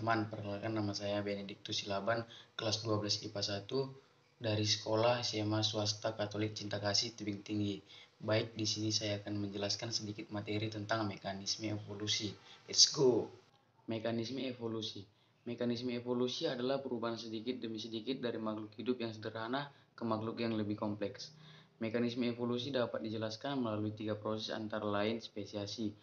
teman-teman, perkenalkan nama saya Benediktus Silaban, kelas 12 IPA 1 dari sekolah SMA Swasta Katolik Cinta Kasih Tebing Tinggi. Baik, di sini saya akan menjelaskan sedikit materi tentang mekanisme evolusi. Let's go. Mekanisme evolusi. Mekanisme evolusi adalah perubahan sedikit demi sedikit dari makhluk hidup yang sederhana ke makhluk yang lebih kompleks. Mekanisme evolusi dapat dijelaskan melalui 3 proses antara lain spesiasi,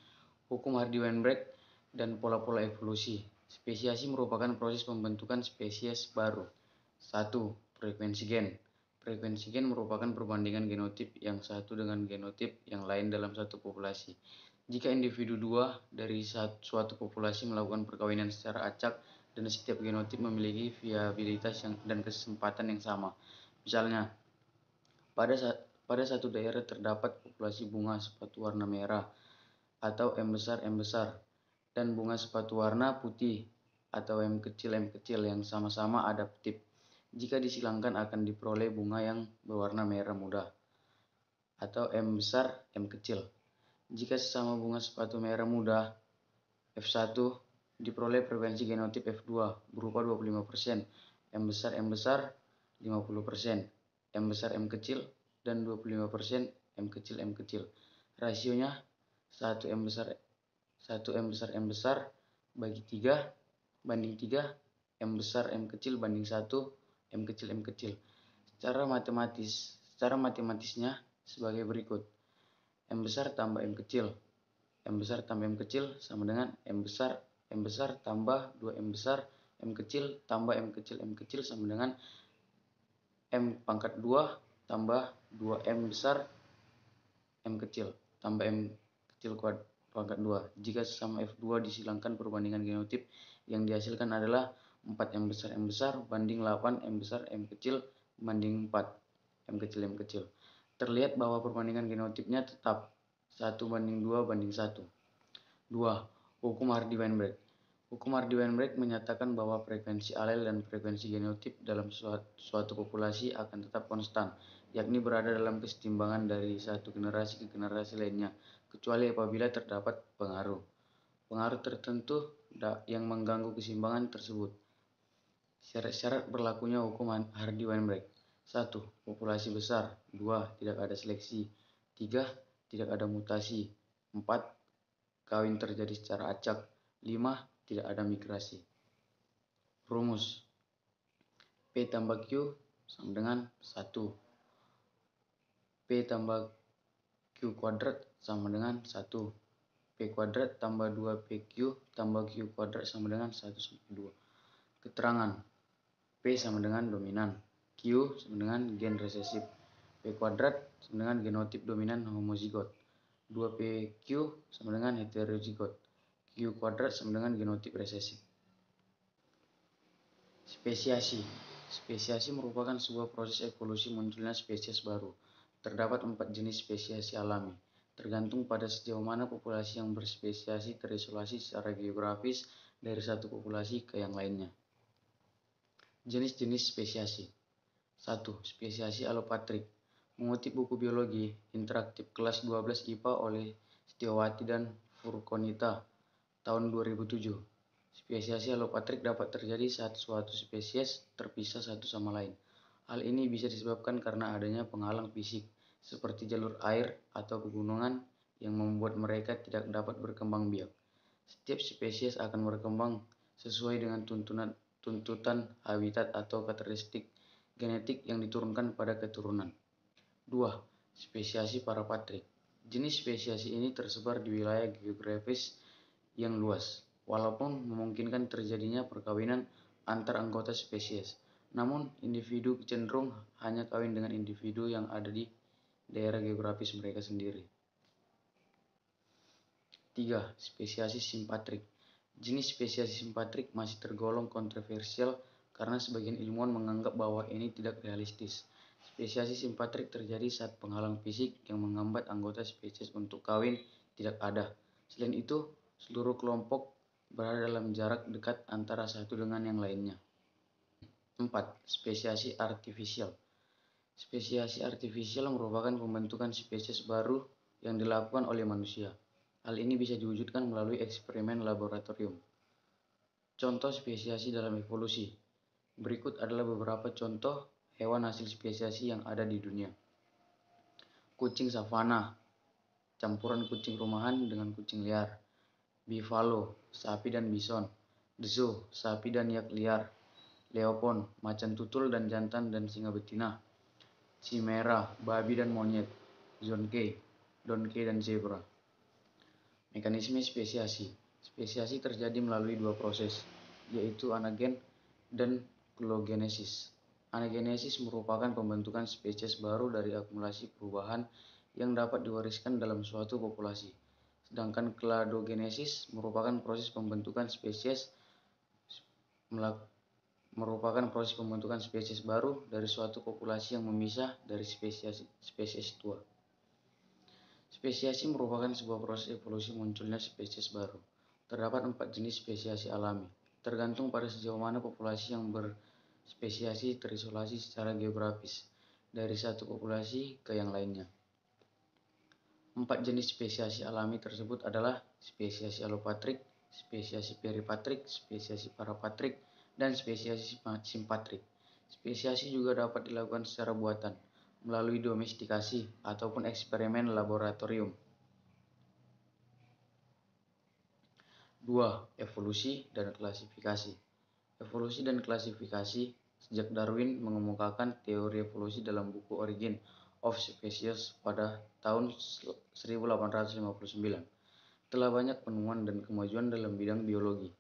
hukum Hardy-Weinberg, dan pola-pola evolusi. Spesiasi merupakan proses pembentukan spesies baru. 1. Frekuensi gen. Frekuensi gen merupakan perbandingan genotip yang satu dengan genotip yang lain dalam satu populasi. Jika individu dua dari suatu populasi melakukan perkawinan secara acak dan setiap genotip memiliki viabilitas dan kesempatan yang sama. Misalnya, pada satu daerah terdapat populasi bunga sepatu warna merah atau M besar dan bunga sepatu warna putih atau M kecil yang sama-sama adaptif. Jika disilangkan akan diperoleh bunga yang berwarna merah muda atau M besar M kecil. Jika sesama bunga sepatu merah muda F1 diperoleh frekuensi genotip F2 berupa 25%, M besar 50%, M besar M kecil, dan 25% M kecil. Rasionya 1 M besar M besar bagi 3 banding 3, M besar M kecil banding 1 M kecil. Secara matematisnya sebagai berikut. M besar tambah M kecil sama dengan M besar tambah 2 M besar M kecil tambah M kecil sama dengan M pangkat 2 tambah 2 M besar M kecil tambah M kecil pangkat 2. Jika sesama F2 disilangkan perbandingan genotip yang dihasilkan adalah 4 M besar banding 8 M besar M kecil banding 4 M kecil. Terlihat bahwa perbandingan genotipnya tetap 1 banding 2 banding 1. 2. Hukum Hardy-Weinberg. Hukum Hardy-Weinberg menyatakan bahwa frekuensi alel dan frekuensi genotip dalam suatu populasi akan tetap konstan, yakni berada dalam kesetimbangan dari satu generasi ke generasi lainnya, kecuali apabila terdapat pengaruh tertentu yang mengganggu keseimbangan tersebut. Syarat-syarat berlakunya hukum Hardy-Weinberg. 1. Populasi besar. 2. Tidak ada seleksi. 3. Tidak ada mutasi. 4. Kawin terjadi secara acak. 5. Tidak ada migrasi. Rumus. P tambah Q sama dengan 1. P tambah Q kuadrat sama dengan 1. P kuadrat tambah 2PQ tambah Q kuadrat sama dengan 1/2. Keterangan. P sama dengan dominan. Q sama dengan gen resesif. P kuadrat sama dengan genotip dominan homozigot. 2PQ sama dengan heterozigot. Q kuadrat sama dengan genotip resesif. Spesiasi merupakan sebuah proses evolusi munculnya spesies baru. Terdapat 4 jenis spesiasi alami, tergantung pada sejauh mana populasi yang berspesiasi terisolasi secara geografis dari satu populasi ke yang lainnya. Jenis-jenis spesiasi. 1. Spesiasi alopatrik. Mengutip buku biologi interaktif kelas 12 IPA oleh Setiawati dan Furkonita tahun 2007. Spesiasi alopatrik dapat terjadi saat suatu spesies terpisah satu sama lain. Hal ini bisa disebabkan karena adanya penghalang fisik, seperti jalur air atau pegunungan yang membuat mereka tidak dapat berkembang biak. Setiap spesies akan berkembang sesuai dengan tuntutan habitat atau karakteristik genetik yang diturunkan pada keturunan. 2. Spesiasi parapatrik. Jenis spesiasi ini tersebar di wilayah geografis yang luas, walaupun memungkinkan terjadinya perkawinan antar anggota spesies. Namun, individu cenderung hanya kawin dengan individu yang ada di daerah geografis mereka sendiri. 3. Spesiasi simpatrik. Jenis spesiasi simpatrik masih tergolong kontroversial karena sebagian ilmuwan menganggap bahwa ini tidak realistis. Spesiasi simpatrik terjadi saat penghalang fisik yang menghambat anggota spesies untuk kawin tidak ada. Selain itu, seluruh kelompok berada dalam jarak dekat antara satu dengan yang lainnya. 4. Spesiasi artifisial. Spesiasi artifisial merupakan pembentukan spesies baru yang dilakukan oleh manusia. Hal ini bisa diwujudkan melalui eksperimen laboratorium. Contoh spesiasi dalam evolusi. Berikut adalah beberapa contoh hewan hasil spesiasi yang ada di dunia. Kucing savana, campuran kucing rumahan dengan kucing liar. Buffalo, sapi dan bison. Zoo, sapi dan yak liar. Leopon, macan tutul dan jantan dan singa betina. Chimera, babi dan monyet. Zonkey, donkey dan zebra. Mekanisme spesiasi. Spesiasi terjadi melalui dua proses, yaitu anagen dan filogenesis. Anagenesis merupakan pembentukan spesies baru dari akumulasi perubahan yang dapat diwariskan dalam suatu populasi. Sedangkan kladogenesis merupakan proses pembentukan spesies baru dari suatu populasi yang memisah dari spesies tua. Spesiasi merupakan sebuah proses evolusi munculnya spesies baru. Terdapat 4 jenis spesiasi alami, tergantung pada sejauh mana populasi yang berspesiasi terisolasi secara geografis dari satu populasi ke yang lainnya. 4 jenis spesiasi alami tersebut adalah spesiasi alopatrik, spesiasi peripatrik, spesiasi parapatrik, dan spesiasi simpatrik. Spesiasi juga dapat dilakukan secara buatan, melalui domestikasi ataupun eksperimen laboratorium. 2. Evolusi dan klasifikasi. Evolusi dan klasifikasi. Sejak Darwin mengemukakan teori evolusi dalam buku Origin of Species pada tahun 1859, telah banyak penemuan dan kemajuan dalam bidang biologi.